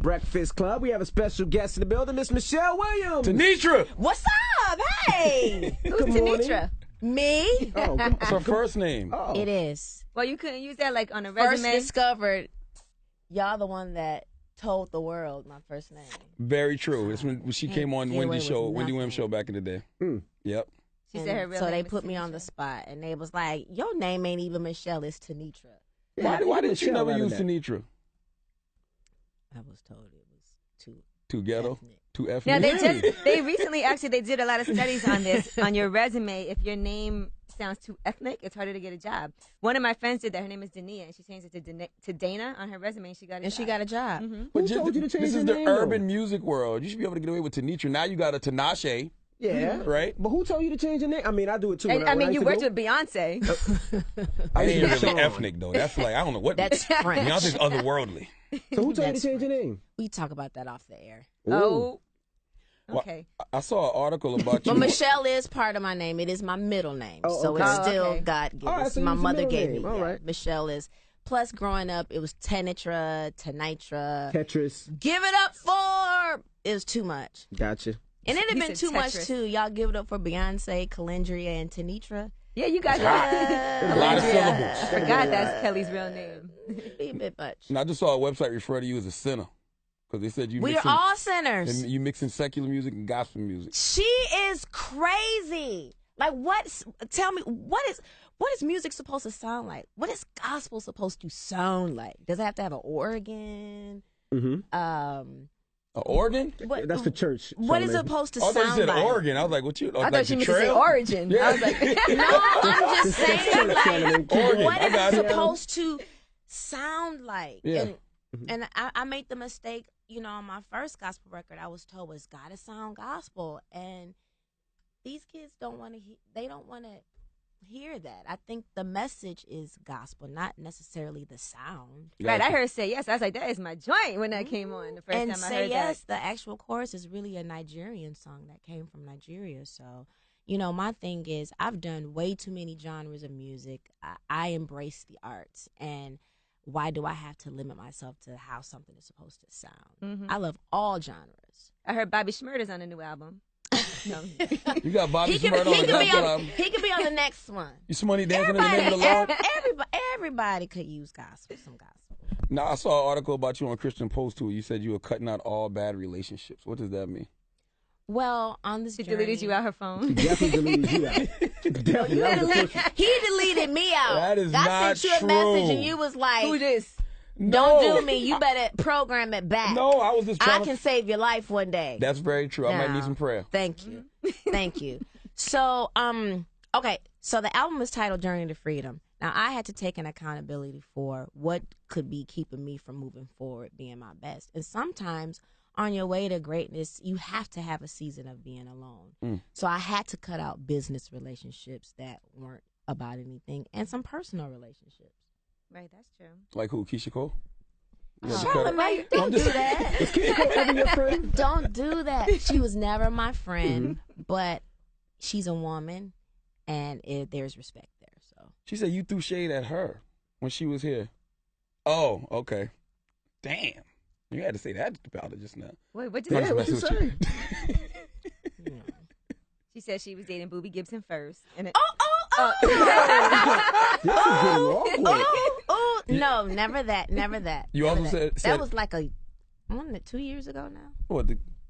Breakfast Club. We have a special guest in the building, Miss Michelle Williams. Tenitra. What's up? Hey. Who's Good morning. Tenitra? Me? Oh, That's her first name. oh. It is. Well, you couldn't use that like on a First resume. discovered, y'all the one that told the world my first name. Very true. It's when she came on Get away Wendy's with show, Wendy nothing. Williams show back in the day. Yep. She said her real so name they is put me on the Tenitra. spot, and they was like, your name ain't even Michelle, it's Tenitra. Why didn't you Michelle never out of use that? Tenitra? I was told it was too Too ghetto? ethnic. Too ethnic? Now they recently actually they did a lot of studies on this on your resume. If your name sounds too ethnic, it's harder to get a job. One of my friends did that. Her name is Dania, and she changed it to Dana on her resume. And she got a And job. she got a job. Mm-hmm. Who told you to change This your is the name, urban though? music world. You should be able to get away with Tenitra. Now you got a Tinashe, Yeah. right? But who told you to change your name? I mean, I do it too. And, When I mean, used you to worked go- with Beyonce. I ain't used to really Sean. ethnic, though. That's like, I don't know what. That's French. Beyonce's otherworldly. So who told you to That's change your name? We talk about that off the air. Oh, Well, okay. I saw an article about you. But Michelle is part of my name. It is my middle name. Oh, so okay. it's Oh, still okay. God-given. All right, so my it's a mother middle gave name. me. All yeah. right. Michelle is. Plus, growing up, it was Tenitra, Tenitra. Tetris. Give it up for. It was too much. Gotcha. And it had You been said too much, Tetris. too. Y'all give it up for Beyonce, Calendria, and Tenitra. Yeah, you got A lot of syllables. I forgot that's Kelly's real name. Be a bit much. And I just saw a website refer to you as a sinner. Because they said you We are mixing, all sinners. and you mixing secular music and gospel music. She is crazy. Like, tell me, what is music supposed to sound like? What is gospel supposed to sound like? Does it have to have an organ? Mm-hmm. An organ? What, That's for church. what is it Charlamagne. supposed to Oh, I thought you sound said like? Oregon. I was like, what you? I like thought she the meant to say trail? origin. Yeah. I was like, No, I'm just saying, Church, like, Charlamagne. Keep Organ. going. what I is got it it. supposed to sound like? Yeah. And I made the mistake, on my first gospel record, I was told it's got to sound gospel. And these kids don't want to hear that. I think the message is gospel, not necessarily the sound. right, I heard Say Yes. I was like, that is my joint when that came on the first And time I Say heard Yes, that. the actual chorus is really a Nigerian song that came from Nigeria. So, my thing is I've done way too many genres of music. I embrace the arts, and why do I have to limit myself to how something is supposed to sound? Mhm. I love all genres. I heard Bobby Shmurda's on a new album. No. You got Bobby He could Shmurda on the be gospel on. album. He could be on the next one. You Smoney dancing in the name of the Lord? Everybody could use gospel. Some gospel. Now, I saw an article about you on Christian Post, too. You said you were cutting out all bad relationships. What does that mean? Well, on this She journey, deleted you out her phone. Definitely deleted you out. Definitely. That was the first- He deleted me out. That is I not sent you a true. message and you was like, Who this? "Don't No. do me. You better program it back. No, I was just I trying can to... save your life one day." That's very true. I might No. need some prayer. Thank you. Thank you. So, okay. So the album is titled Journey to Freedom. Now, I had to take an accountability for what could be keeping me from moving forward, being my best. And sometimes on your way to greatness, you have to have a season of being alone. So I had to cut out business relationships that weren't about anything and some personal relationships. Right, that's true. Like who? Keisha Cole? Charlamagne, don't do that. Is Keisha Cole ever your friend? Don't do that. She was never my friend, but she's a woman, and there's respect there. So She said you threw shade at her when she was here. Oh, okay. Damn. You had to say that about her just now. Wait, what I'm did just Yeah, what you messing with say? She said she was dating Boobie Gibson first. And it, This is getting awkward. oh, no, never that. You Never also that. said that was like 2 years ago now. what?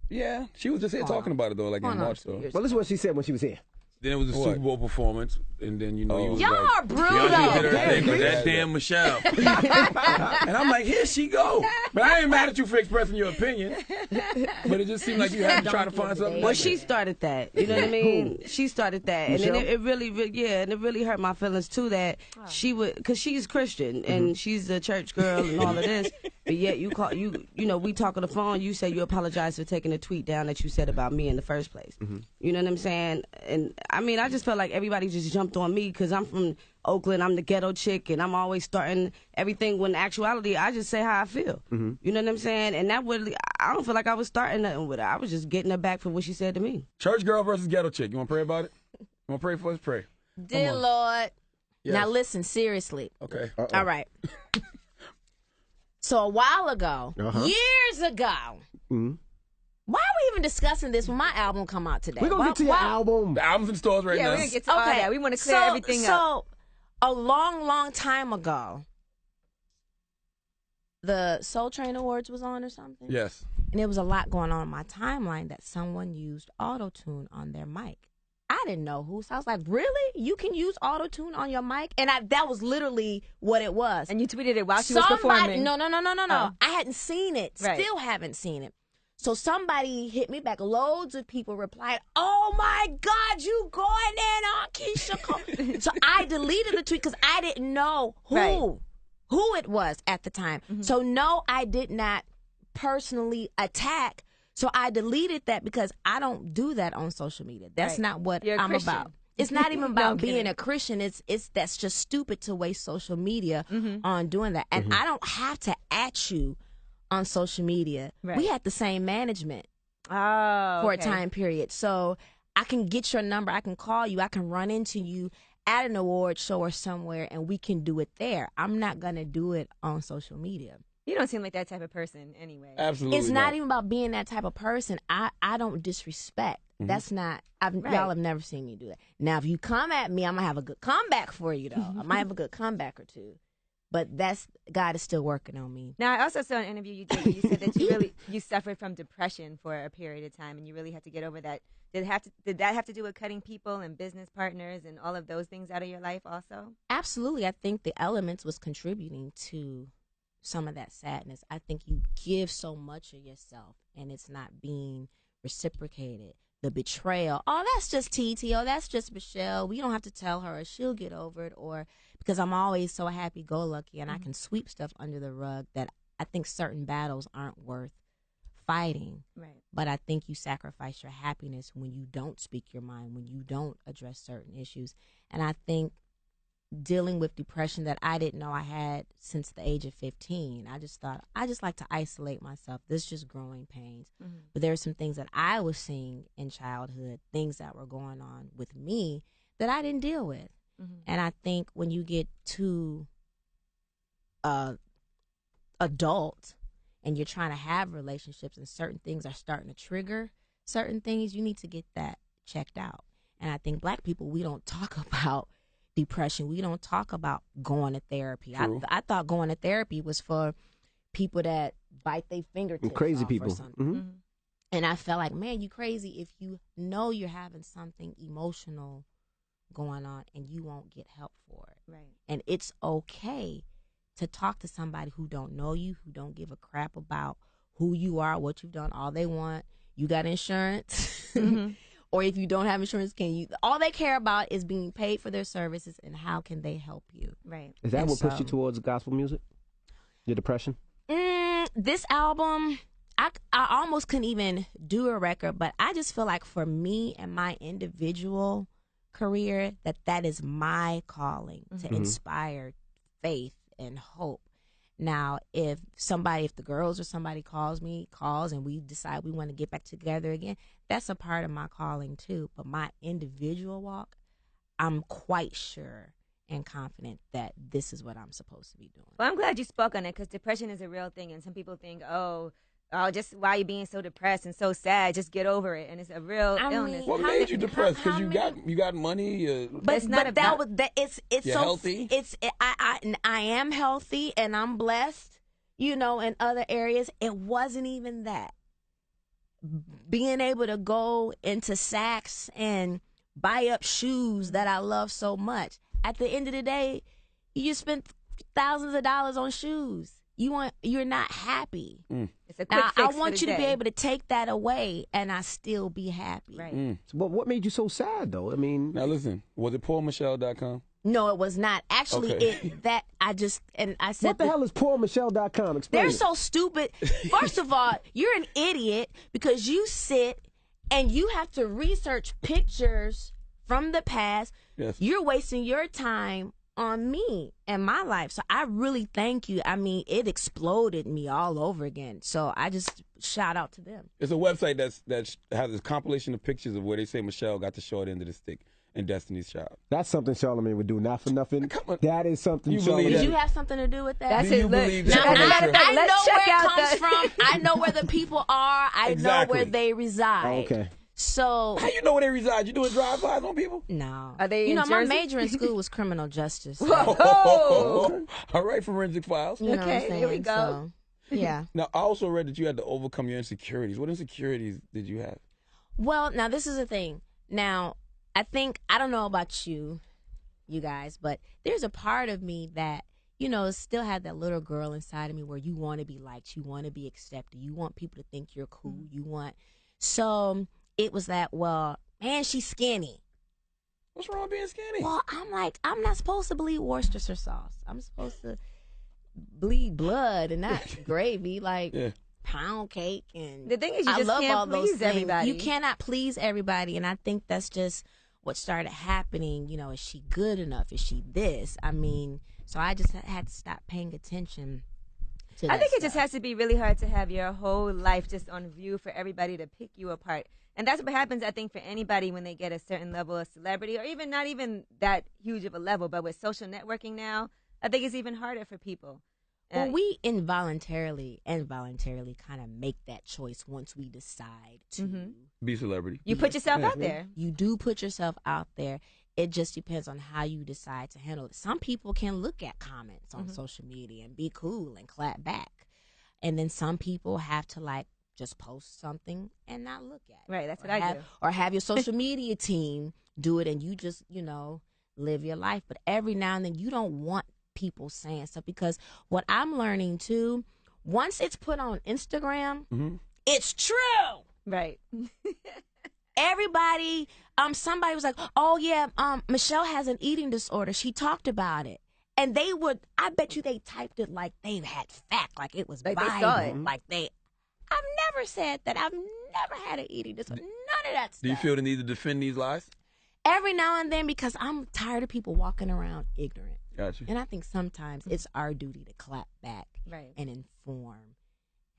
Yeah, she was just here talking about it though, like in Hold on, March 2 though. years. Well, this is what she said when she was here. Then it was a What? Super Bowl performance, and then you was Y'all like, are brutal. Beyonce did her Damn, thing, but yeah. that damn Michelle. And I'm like, here she go. But I ain't mad at you for expressing your opinion. But it just seemed like you had to try to find something. Well, like she that. started that. You know what I mean? She started that, and then Michelle? it really, and it really hurt my feelings too. That she would, because she's Christian and she's a church girl and all of this, but yet you we talk on the phone. You say you apologize for taking a tweet down that you said about me in the first place. You know what I'm saying? And I mean, I just felt like everybody just jumped on me because I'm from Oakland. I'm the ghetto chick, and I'm always starting everything. When in actuality, I just say how I feel. You know what I'm saying? And that would, I don't feel like I was starting nothing with her. I was just getting her back for what she said to me. Church girl versus ghetto chick. You want to pray about it? You want to pray for us? Pray. Dear Lord. Yes. Now listen, seriously. Okay. All right. So a while ago, years ago, why are we even discussing this when my album come out today? We're going to get to your album. The album's in stores right Yeah, now. we're going to get to all that. We want to clear everything up. So a long, long time ago, the Soul Train Awards was on or something? Yes. And there was a lot going on in my timeline that someone used auto-tune on their mic. I didn't know who, so I was like, really? You can use auto-tune on your mic? And that was literally what it was. And you tweeted it while she was performing. No. Oh. I hadn't seen it. Right. Still haven't seen it. So somebody hit me back. Loads of people replied, "Oh my God, you going in on Keisha?" So I deleted the tweet because I didn't know who it was at the time. So no, I did not personally attack. So I deleted that because I don't do that on social media. That's not what You're a I'm Christian. about. It's not even about I'm being kidding. a Christian. It's that's just stupid to waste social media on doing that. And I don't have to at you on social media. Right. We had the same management for a okay. time period. So I can get your number, I can call you, I can run into you at an award show or somewhere and we can do it there. I'm not gonna do it on social media. You don't seem like that type of person anyway. Absolutely. It's not even about being that type of person. I don't disrespect. That's not, y'all have never seen me do that. Now, if you come at me, I'm going to have a good comeback for you, though. I might have a good comeback or two. But God is still working on me. Now, I also saw an interview you did where you said that you suffered from depression for a period of time and you really had to get over that. Did that have to do with cutting people and business partners and all of those things out of your life also? Absolutely. I think the elements was contributing to some of that sadness. I think you give so much of yourself and it's not being reciprocated. The betrayal, oh, that's just TT, oh, that's just Michelle. We don't have to tell her or she'll get over it, or because I'm always so happy-go-lucky and I can sweep stuff under the rug that I think certain battles aren't worth fighting. Right. But I think you sacrifice your happiness when you don't speak your mind, when you don't address certain issues. And I think dealing with depression that I didn't know I had since the age of 15. I just thought, I just like to isolate myself. This is just growing pains. But there are some things that I was seeing in childhood, things that were going on with me that I didn't deal with. And I think when you get too adult and you're trying to have relationships and certain things are starting to trigger certain things, you need to get that checked out. And I think Black people, we don't talk about depression. We don't talk about going to therapy. I thought going to therapy was for people that bite their fingertips Crazy off people. or something. And I felt like, man, you crazy if you know you're having something emotional going on and you won't get help for it. Right. And it's okay to talk to somebody who don't know you, who don't give a crap about who you are, what you've done. All they want, you got insurance? Or if you don't have insurance, all they care about is being paid for their services and how can they help you. Right. Is that And what pushed you so- towards gospel music? Your depression? This album, I almost couldn't even do a record, but I just feel like for me and my individual career, that is my calling to inspire faith and hope. Now, if the girls or somebody calls and we decide we want to get back together again, that's a part of my calling too. But my individual walk, I'm quite sure and confident that this is what I'm supposed to be doing. Well, I'm glad you spoke on it because depression is a real thing. And some people think, oh, just why are you being so depressed and so sad? Just get over it. And it's a real illness. What made you depressed? Because you got money. But it's not about- it's You're so healthy? I am healthy and I'm blessed, in other areas. It wasn't even that. Being able to go into Saks and buy up shoes that I love so much. At the end of the day, you just spent thousands of dollars on shoes. You're not happy. It's a quick Now, fix I want for you the to be day. able to take that away and I still be happy. Right. So what made you so sad, though? I mean, Now listen, was it PaulMichelle.com? No, it was not. Actually, Okay. I said what the hell is PaulMichelle.com? Explain they're it. so stupid. First of all, you're an idiot because you sit and you have to research pictures from the past. Yes. You're wasting your time on me and my life. So I really thank you. I mean, it exploded me all over again. So I just shout out to them. It's a website that has a compilation of pictures of where they say Michelle got the short end of the stick. in Destiny's Child. That's something Charlamagne would do. Not for nothing. Come on. That is something You believe Charlamagne. Did that? you have something to do with that? That's Do you it. Look, believe Now, that? I, Okay, sure. I Let's know check where out it comes the- from. I know where the people are. I Exactly. know where they reside. Oh, okay. So How you know where they reside? You doing drive-bys on people? no. Are they You in know, my Jersey? major in school was criminal justice. So, Oh. All right, Forensic Files. you know what I'm Okay, here we saying? go. So, yeah. Now, I also read that you had to overcome your insecurities. What insecurities did you have? Well, now this is the thing. Now, I don't know about you guys, but there's a part of me that, you know, still had that little girl inside of me where you want to be liked, you want to be accepted, you want people to think you're cool, so it was that, well, man, she's skinny. What's wrong with being skinny? Well, I'm like, I'm not supposed to bleed Worcestershire sauce. I'm supposed to bleed blood and not gravy, like Yeah. pound cake. And The thing is, you I just love can't all those please things. everybody. You cannot please everybody, and I think that's just what started happening. You know, is she good enough? Is she this? I mean, so I just had to stop paying attention to that I think it just stuff. has to be really hard to have your whole life just on view for everybody to pick you apart. And that's what happens, I think, for anybody when they get a certain level of celebrity, or even not even that huge of a level. But with social networking now, I think it's even harder for people. Well, we involuntarily and voluntarily kind of make that choice once we decide to. Be celebrity. You put yourself out there. You do put yourself out there. It just depends on how you decide to handle it. Some people can look at comments on social media and be cool and clap back. And then some people have to like just post something and not look at it. Right, that's Or what I have- do. Or have your social media team do it and you just, you know, live your life. But every now and then you don't want people saying stuff, because what I'm learning too, once it's put on Instagram, it's true. Right. Everybody, somebody was like, oh yeah, Michelle has an eating disorder. She talked about it. And they would, I bet you they typed it like they had fact, like it was Like they Bible. saw it. Like I've never said that. I've never had an eating disorder. None of that stuff. Do you feel the need to defend these lies? Every now and then, because I'm tired of people walking around ignorant. Gotcha. And I think sometimes it's our duty to clap back Right. and inform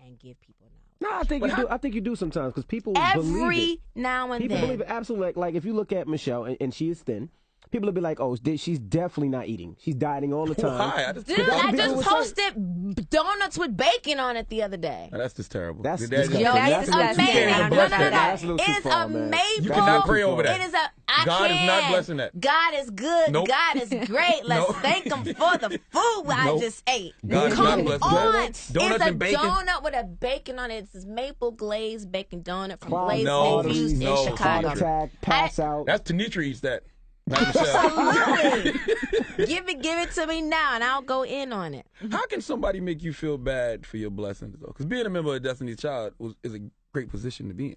and give people knowledge. No, I think But you do. I think you do sometimes because people believe Every it. now and People then. believe it absolutely. Like if you look at Michelle and she is thin, people will be like, "Oh, she's definitely not eating. She's dieting all the time." Why? Dude, I people just would say- posted donuts with bacon on it the other day. Oh, that's just terrible. That's That- disgusting. Yo, That's it's a little too amazing. far. No, no, no, That's no. a little too It is far, man. amazing. You cannot pray over that. It is I God is can. not blessing that. God is good. Nope. God is great. Let's Nope. thank Him for the food I Nope. just ate. God is Come not blessing on. that. Donuts it's a and bacon? donut with a bacon on it. It's this maple glazed bacon donut from Clogged Glazed No, Infused in no, Chicago. Heart attack, pass out. That's Tanitra eats that. Not Michelle. Absolutely. give it to me now, and I'll go in on it. How can somebody make you feel bad for your blessings, though? Because being a member of Destiny's Child is a great position to be in.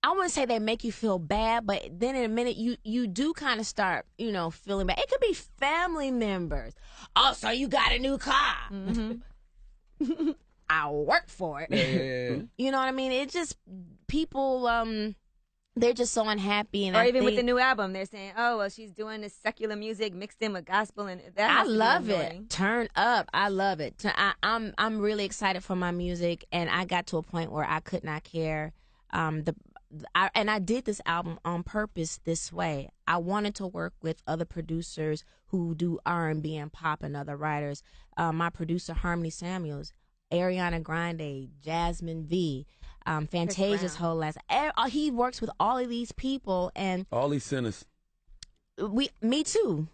I wouldn't say they make you feel bad, but then in a minute you do kind of start, you know, feeling bad. It could be family members. Oh, so you got a new car. I'll work for it. Yeah. You know what I mean? It just, people, they're just so unhappy. And Or I even with think- the new album, they're saying, "Oh, well, she's doing this secular music mixed in with gospel," and that I has to be love annoying. it. Turn up. I love it. I'm really excited for my music, and I got to a point where I could not care. I did this album on purpose this way. I wanted to work with other producers who do R&B and pop and other writers. My producer Harmony Samuels, Ariana Grande, Jasmine V, Fantasia's whole last. He works with all of these people, and All these sinners. me too.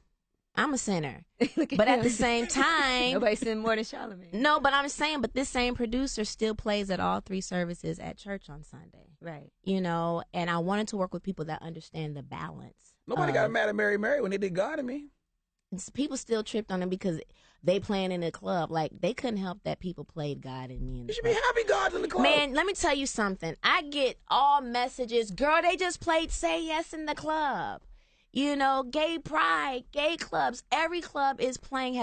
I'm a sinner, Look but at him. the same time, Nobody sin more than Charlamagne. no. But I'm saying, but this same producer still plays at all 3 services at church on Sunday. Right. You know, and I wanted to work with people that understand the balance. Nobody got mad at Mary when they did God in Me. People still tripped on it because they playing in a club. Like, they couldn't help that people played God in Me in the You should be club. happy God's in the club. Man, let me tell you something. I get all messages, girl, they just played Say Yes in the club. You know, gay pride, gay clubs, every club has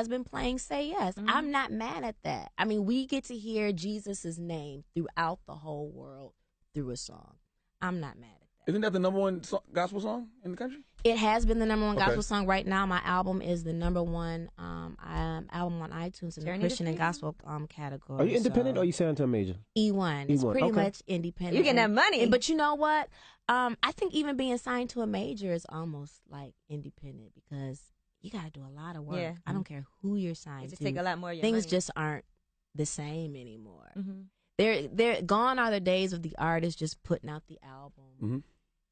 been playing Say Yes. I'm not mad at that. I mean, we get to hear Jesus' name throughout the whole world through a song. I'm not mad at Isn't that the number one gospel song in the country? It has been the number one Okay. gospel song. Right now, my album is the number one album on iTunes in the Journey to Christian and Freedom? gospel category. Are you independent so. or are you signed to a major? E1. It's E1, pretty okay. much independent. You getting that money. But you know what? I think even being signed to a major is almost like independent because you got to do a lot of work. Yeah. I don't care who you're signed It just to. take a lot more of your Things money. just aren't the same anymore. Mhm. They're gone are the days of the artist just putting out the album Mhm.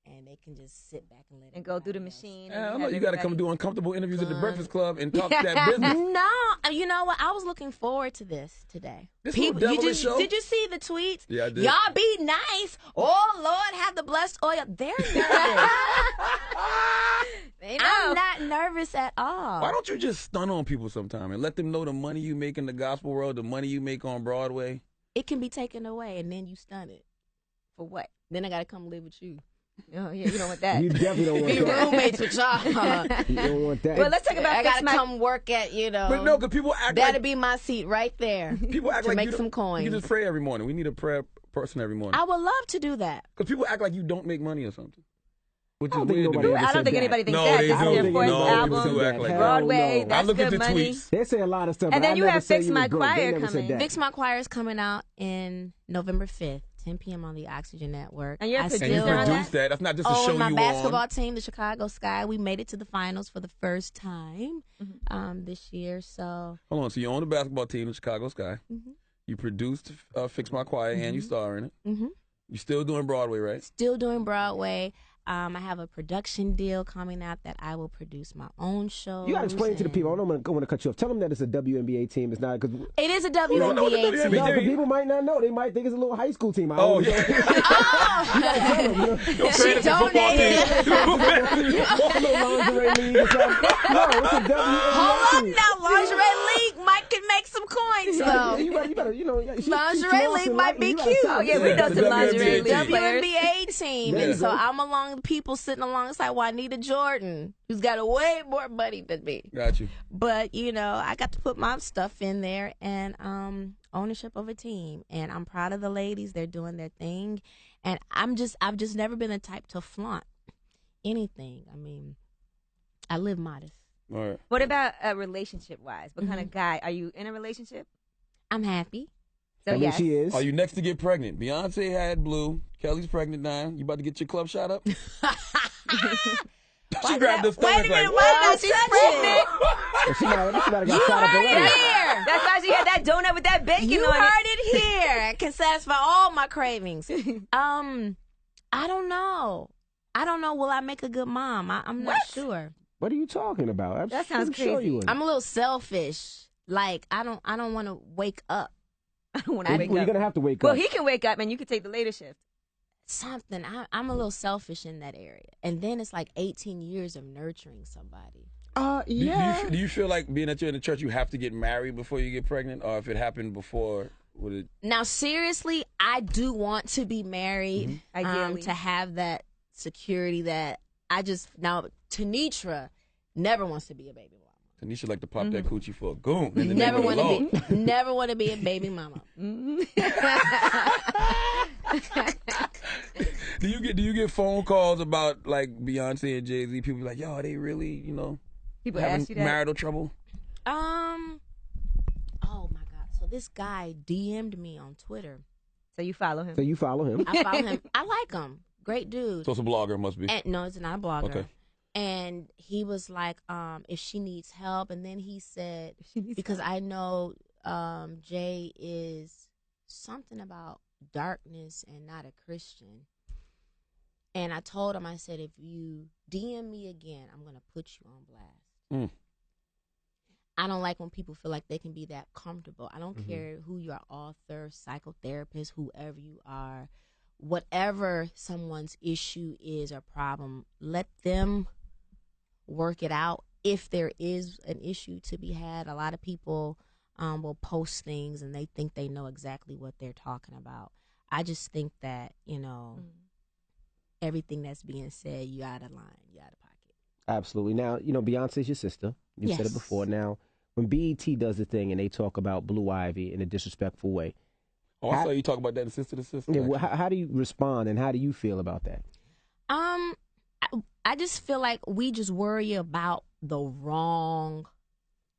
and they can just sit back and let and go through the everybody else- machine. I don't and know. have You got to come everybody- do uncomfortable interviews at the Fun. Breakfast Club and talk that business. No, you know what? I was looking forward to this today. This little devilish show? Did you see the tweets? Yeah, I did. Y'all be nice. Oh Lord, have the blessed oil. They're nervous. They know. I'm not nervous at all. Why don't you just stun on people sometime and let them know the money you make in the gospel world, the money you make on Broadway? It can be taken away and then you stun it. For what? Then I gotta come live with you. Oh, yeah, you don't want that. You definitely don't Be want that. roommates with y'all. You don't want that. Well, let's talk about I Fix gotta My- come work at But no, because people act That'll like be my seat right there. people act to like make you don't- some coins. You just pray every morning. We need a prayer person every morning. I would love to do that. Because people act like you don't make money or something. Which I is don't think weird to nobody me. ever I don't said think that. anybody thinks No, that. they This is do. your fourth No, album. people do act like that. Broadway. No. That's I looked at good the money. tweets. They say a lot of stuff. And but then I you never have say Fix you My was broke. They Choir never said coming. that. Fix My Choir is coming out in November 5th, 10 p.m. on the Oxygen Network. And you're a I producer And you still- on produced that. That's not just a Oh, show and my you basketball on. team, the Chicago Sky, we made it to the finals for the first time this year. So Hold on. So you own the basketball team, the Chicago Sky. Mhm. You produced Fix My Choir and you star in it. mhm. You still doing Broadway, right? Still doing Broadway. I have a production deal coming out that I will produce my own show. You got to explain to the people. I don't want to cut you off. Tell them that it's a WNBA team. It's not because It is a don't know what the WNBA WNBA team. no, team- 'cause people might not know. They might think it's a little high school team. I Oh, don't know. yeah. Your She fantasy football donated. team. A little lingerie league or something. No, it's a WNBA Hold up team. now, lingerie league might can make some coins though. You better, she Lingerie close league and might light, be you gotta cute. tell Oh, them. yeah, we know the some WNBA lingerie team. league players. WNBA team, There and you so go. I'm along the people sitting alongside Juanita Jordan, who's got a way more money than me. Got you. But you know, I got to put my stuff in there and ownership of a team, and I'm proud of the ladies. They're doing their thing, and I've just never been the type to flaunt anything. I mean, I live modest. All right. What about relationship-wise? What kind Mm-hmm. of guy? Are you in a relationship? I'm happy. So I mean, yes. she is. Are you next to get pregnant? Beyonce had Blue. Kelly's pregnant now. You about to get your club shot up? She grabbed this Wait a stomach minute, like, why "Whoa." not? She's pregnant. She might have You got shot up heard already. it here. That's why she had that donut with that bacon You on heard it. it here. I can satisfy all my cravings. I don't know. Will I make a good mom? I'm not sure. What are you talking about? That sounds I'm sure crazy. you would. I'm a little selfish. Like I don't want to wake up. I don't want to Well, wake you're up. gonna have to wake Well, up. he can wake up and you can take the later shift. Something. I'm a little selfish in that area. And then it's like 18 years of nurturing somebody. Do you feel like being that you're in the church, you have to get married before you get pregnant? Or if it happened before, would it? Now, seriously, I do want to be married. Ideally. To have that security that now Tanitra never wants to be a baby mama. Tanisha like to pop that coochie for a goon. in the Never name of the want to Lord. be never want to be a baby mama. Do you get phone calls about like Beyonce and Jay-Z? People be like, yo, are they really, People having ask you that. marital trouble? Oh my God. So this guy DM'd me on Twitter. So you follow him. So you follow him. I follow him. I like him. Great dude. So it's a blogger, must be. And no, it's not a blogger. Okay. And he was like, if she needs help, and then he said, because I know Jay is something about darkness and not a Christian. And I told him, I said, if you DM me again, I'm gonna put you on blast. I don't like when people feel like they can be that comfortable. I don't care who you are, author, psychotherapist, whoever you are, whatever someone's issue is or problem, let them work it out. If there is an issue to be had, a lot of people will post things and they think they know exactly what they're talking about. I just think that, everything that's being said, you out of line, you out of pocket. Absolutely. Now, Beyonce's your sister. You said it Yes. before. Now, when BET does the thing and they talk about Blue Ivy in a disrespectful way, Oh, I saw you talk about that in Sister to Sister. yeah, actually. how do you respond and how do you feel about that? I just feel like we just worry about the wrong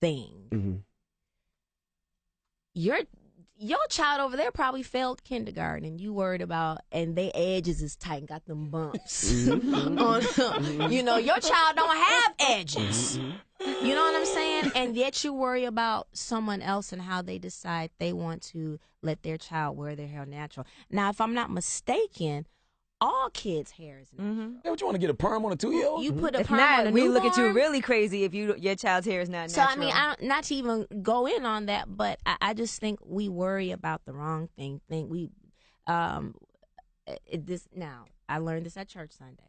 thing. Mm-hmm. Your child over there probably failed kindergarten, and you worried about, and their edges is tight and got them bumps. You know, your child don't have edges. You know what I'm saying? And yet you worry about someone else and how they decide they want to let their child wear their hair natural. Now, if I'm not mistaken, all kids' hair is natural. Hey, what you want to get a perm on a 2-year-old? You put a If perm not, on a we newborn. look at you really crazy if your child's hair is not So natural. I mean, not to even go in on that, but I just think we worry about the wrong thing. Now I learned this at church Sunday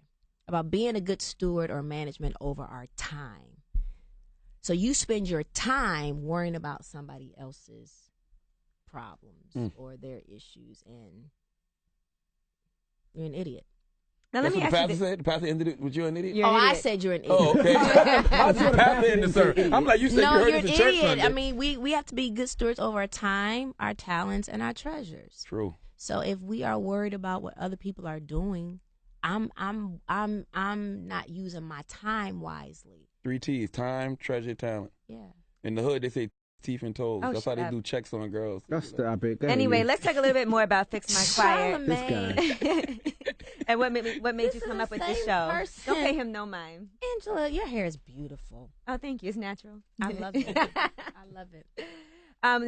about being a good steward or management over our time. So you spend your time worrying about somebody else's problems or their issues, and you're an idiot. Now let That's me what the ask pastor you. said? The pastor ended it with you an idiot? You're an I idiot. said you're an idiot. Oh, okay. How's the pastor in the sermon? I'm like, you said No, you heard you're this an at church idiot. Sunday. I mean, we have to be good stewards over our time, our talents, and our treasures. True. So if we are worried about what other people are doing, I'm not using my time wisely. 3 T's: time, treasure, talent. Yeah. In the hood, they say teeth and toes. Oh, That's how shut they up. do checks on girls. Stop it. Go ahead, Anyway, you. let's talk a little bit more about Fix My Choir. Charlamagne. And what made This you is come the up with this same show? person. Don't pay him no mind. Angela, your hair is beautiful. Oh, thank you. It's natural. I love it. I love it.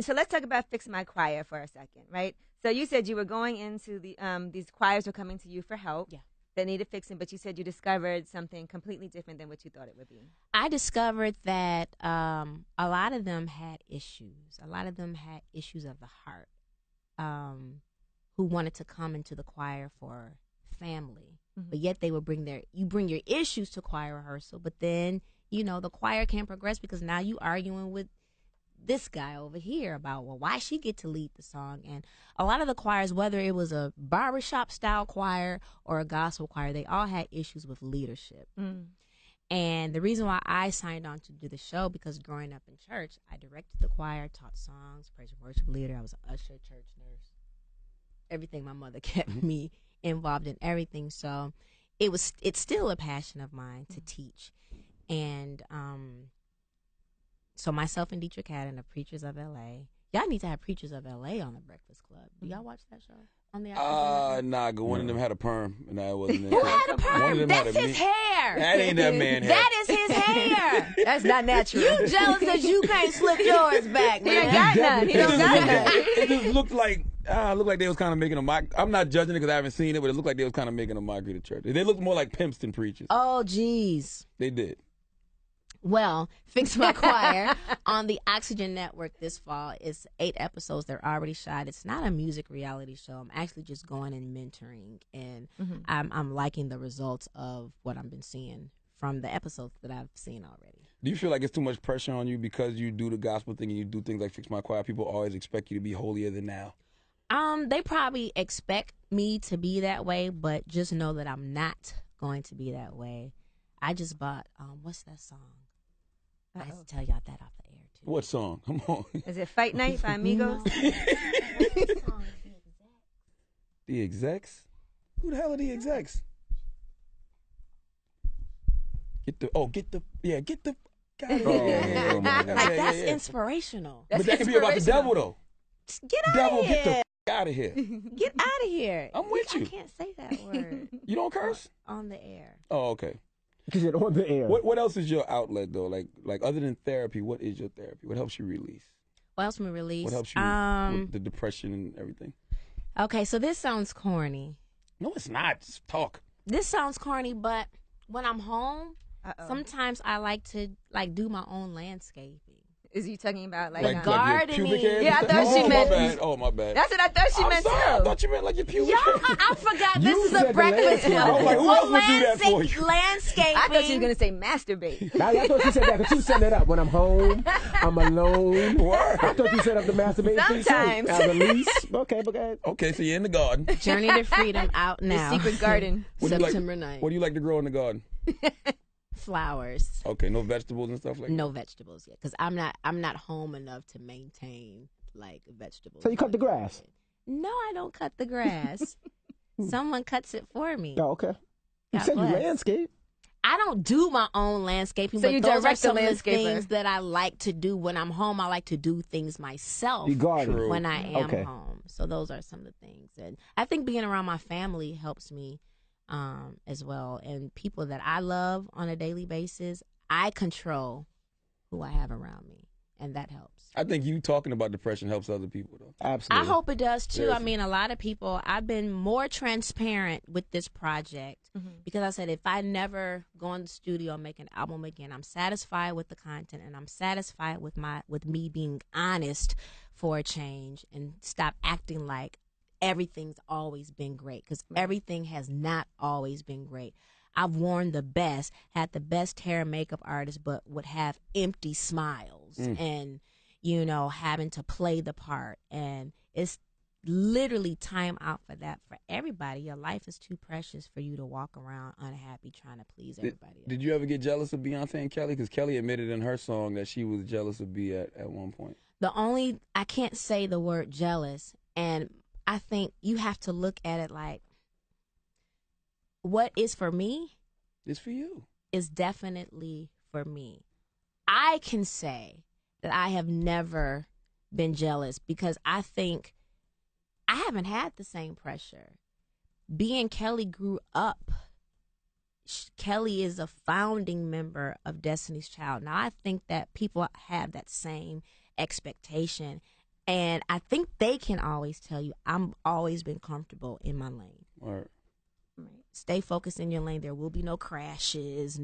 So let's talk about Fix My Choir for a second, right? So you said you were going into the these choirs were coming to you for help. Yeah. That needed fixing, but you said you discovered something completely different than what you thought it would be. I discovered that a lot of them had issues. A lot of them had issues of the heart, who wanted to come into the choir for family, but yet they would bring your issues to choir rehearsal. But then the choir can't progress because now you arguing with this guy over here about, well, why she get to lead the song. And a lot of the choirs, whether it was a barbershop style choir or a gospel choir, they all had issues with leadership. And the reason why I signed on to do the show, because growing up in church, I directed the choir, taught songs, praise and worship leader. I was an usher, church nurse, everything. My mother kept me involved in everything. So it's still a passion of mine to teach. And so myself and Dietrich Haddon, the Preachers of L.A. Y'all need to have Preachers of L.A. on the Breakfast Club. Do y'all watch that show on the Nah, one of them had a perm, and I wasn't in Who it. had a One of perm? them That's had a his hair. That ain't that man hair. That is his hair. That's not natural. You jealous because you can't slip yours back, He don't man. got none. He don't got none. It just looked like they was kind of making a mock. I'm not judging it because I haven't seen it, but it looked like they was kind of making a mockery of the church. They looked more like pimps than preachers. Oh, geez. They did. Well, Fix My Choir on the Oxygen Network this fall. It's 8 episodes. They're already shot. It's not a music reality show. I'm actually just going and mentoring, and I'm liking the results of what I've been seeing from the episodes that I've seen already. Do you feel like it's too much pressure on you because you do the gospel thing and you do things like Fix My Choir? People always expect you to be holier than thou. They probably expect me to be that way, but just know that I'm not going to be that way. I just bought what's that song? I have to tell y'all that off the air too. What song? Come on. Is it Fight Night by Amigos? The Execs? Who the hell are the Execs? Get the God, Oh, my God. Like that's inspirational. But that can be about the devil though. Get out Devil, of here. get the out of here. Get out of here. I'm with you. I can't say that word You don't curse? on the air. Oh, okay. Because you're on the air. What else is your outlet though? Like other than therapy, what is your therapy? What helps you release? What else me release? What helps you with the depression and everything? Okay, so this sounds corny. No, it's not. Just talk. This sounds corny, but when I'm home, sometimes I like to do my own landscaping. Is you talking about like Like gardening. your pubic hairs Yeah, I and thought stuff? she Oh, meant- my bad. Oh, my bad. That's what I thought she I'm meant sorry. I too. thought you meant like your pubic Y'all, hairs. I forgot You this is said a the breakfast landscape. club. I was like, who else would do that for you? Landscaping. I thought she was gonna say masturbate. I thought you said that because you set it up. When I'm home, I'm alone. Word. I thought you set up the masturbation. Sometimes. As a lease. Okay, but go ahead. Okay, so you're in the garden. Journey to Freedom out now. The secret garden. What do you like- September 9th. What do you like to grow in the garden? Flowers. Okay, no vegetables and stuff like that? No vegetables yet, because I'm not home enough to maintain like vegetables. So you cut the grass? No, I don't cut the grass. Someone cuts it for me. Oh, okay. You said you bless. landscape. I don't do my own landscaping, So but you those are direct the some of the landscaper. things that I like to do when I'm home. I like to do things myself You garden. True. when I am Okay. home. So those are some of the things. And I think being around my family helps me as well. And people that I love on a daily basis, I control who I have around me. And that helps. I think you talking about depression helps other people, though. Absolutely. I hope it does too. I Seriously. mean, a lot of people, I've been more transparent with this project because I said if I never go in the studio and make an album again, I'm satisfied with the content and I'm satisfied with me being honest for a change and stop acting like everything's always been great, because everything has not always been great. I've worn the best, had the best hair and makeup artist, but would have empty smiles and, you know, having to play the part. And it's literally time out for that for everybody. Your life is too precious for you to walk around unhappy trying to please everybody else. Did you ever get jealous of Beyonce and Kelly? Because Kelly admitted in her song that she was jealous of B at one point. I can't say the word jealous, and I think you have to look at it like, what is for me It's for you. is definitely for me. I can say that I have never been jealous because I think I haven't had the same pressure. B and Kelly grew up. Kelly is a founding member of Destiny's Child. Now, I think that people have that same expectation, and I think they can always tell you, I've always been comfortable in my lane. Or Stay focused in your lane. There will be no crashes, stay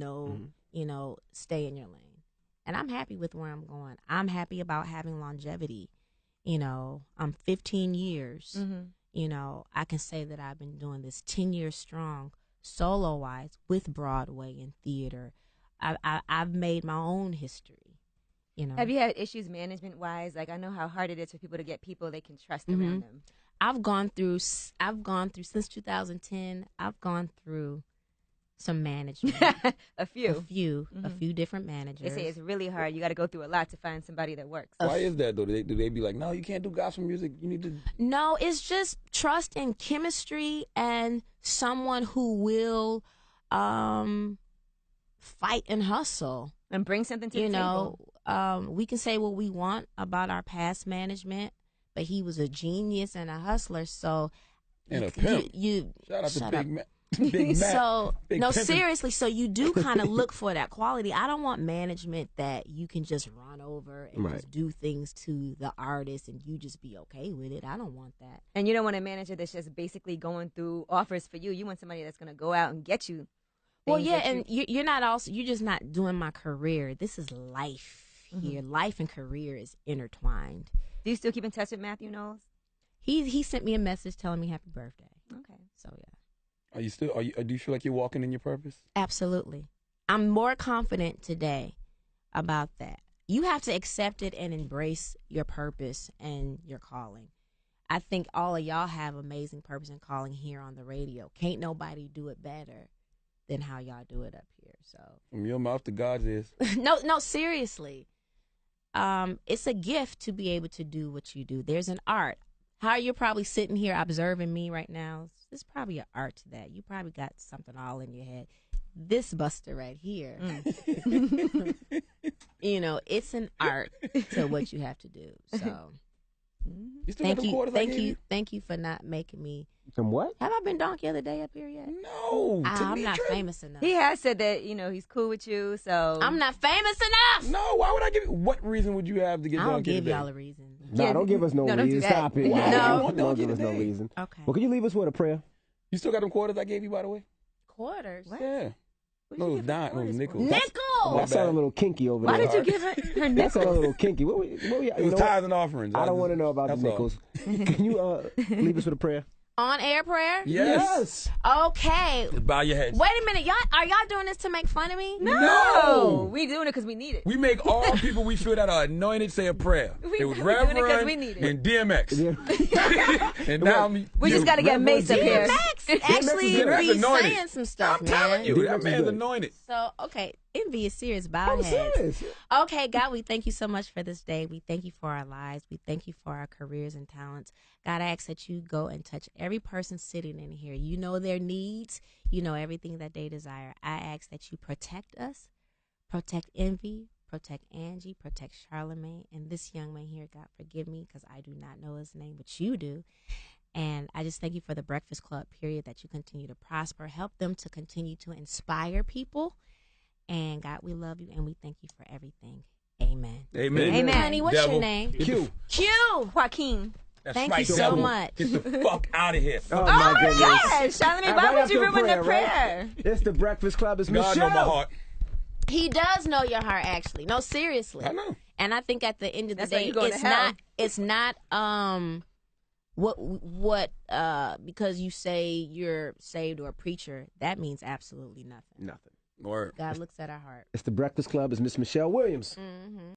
in your lane. And I'm happy with where I'm going. I'm happy about having longevity. I'm 15 years. I can say that I've been doing this 10 years strong, solo-wise, with Broadway and theater. I've made my own history. Have you had issues management-wise? Like, I know how hard it is for people to get people they can trust around them. I've gone through since 2010. I've gone through some management, A few. a few different managers. They say it's really hard. You got to go through a lot to find somebody that works. why is that, though? Do they be like, no, you can't do gospel music. You need to. No, it's just trust and chemistry and someone who will fight and hustle. And bring something to the table. We can say what we want about our past management, but he was a genius and a hustler. So, And a pimp. Shout out to Big Mac. Big Mac. So Big no, pimpin'. seriously. So you do kind of look for that quality. I don't want management that you can just run over and Right. just do things to the artist and you just be okay with it. I don't want that. And you don't want a manager that's just basically going through offers for you. You want somebody that's going to go out and get you. Well, things yeah, that and you're just not doing my career. This is life here. Life and career is intertwined. Do you still keep in touch with Matthew Knowles? He sent me a message telling me happy birthday. Okay. So yeah. Do you feel like you're walking in your purpose? Absolutely. I'm more confident today about that. You have to accept it and embrace your purpose and your calling. I think all of y'all have amazing purpose and calling here on the radio. Can't nobody do it better than how y'all do it up here. So From your mouth to God's ears. no, seriously. It's a gift to be able to do what you do. There's an art. How you're probably sitting here observing me right now, there's probably an art to that. You probably got something all in your head. This Buster right here, it's an art to what you have to do. So You still got them quarters I gave you? thank you for not making me. Some what? Have I been donkey the other day up here yet? No. I'm Tanitra? not famous enough. He has said that, he's cool with you, so. I'm not famous enough. No, why would I give you? What reason would you have to get I don't donkey give today? y'all a reason. Nah, don't give us no No, don't do reason. that. Stop it. Why? No. Don't give us no Today. reason. Okay. Well, can you leave us with a prayer? You still got them quarters I gave you, by the way? Quarters. What? Yeah. What'd No, you it was give her dime. It was quarters for? nickels. Nickel. That sounded a little kinky over Why there. did you give her That sounded a nickels? little kinky. What we, It you was know tithes what? and offerings. I don't want to know about the That's all. nickels. Can you leave us with a prayer? On air prayer? Yes. Okay. Just bow your heads. Wait a minute. Are y'all doing this to make fun of me? No. We doing it because we need it. We make all people we feel that are anointed say a prayer. It was we doing it 'cause Reverend we need it. and DMX. Yeah. And now me. We just got to get Mace up here. DMX actually Yeah, that's be anointed. saying some stuff, I'm man. telling you, that DMX is man's good. anointed. So, okay, Envy is serious I'm about heads. serious. Okay, God, we thank you so much for this day. We thank you for our lives. We thank you for our careers and talents. God, I ask that you go and touch every person sitting in here. You know their needs. You know everything that they desire. I ask that you protect us, protect Envy, protect Angie, protect Charlamagne, and this young man here. God, forgive me because I do not know his name, but you do. And I just thank you for the Breakfast Club, period, that you continue to prosper. Help them to continue to inspire people. And God, we love you and we thank you for everything. Amen. Amen. Amen. Honey, what's Devil. your name? Q. Q. Joaquin. That's Thank right, you so devil. much. Get the fuck out of here. Oh, my goodness. Yes, Charlamagne, why Right would you after ruin the right? prayer? It's the Breakfast Club. It's God Michelle. know my heart. He does know your heart, actually. No, seriously. I know. And I think at the end of the That's why day, you going to hell. it's not because you say you're saved or a preacher, that means absolutely nothing. Nothing. Word. God looks at our heart. It's the Breakfast Club. It's Miss Michelle Williams. Mm-hmm.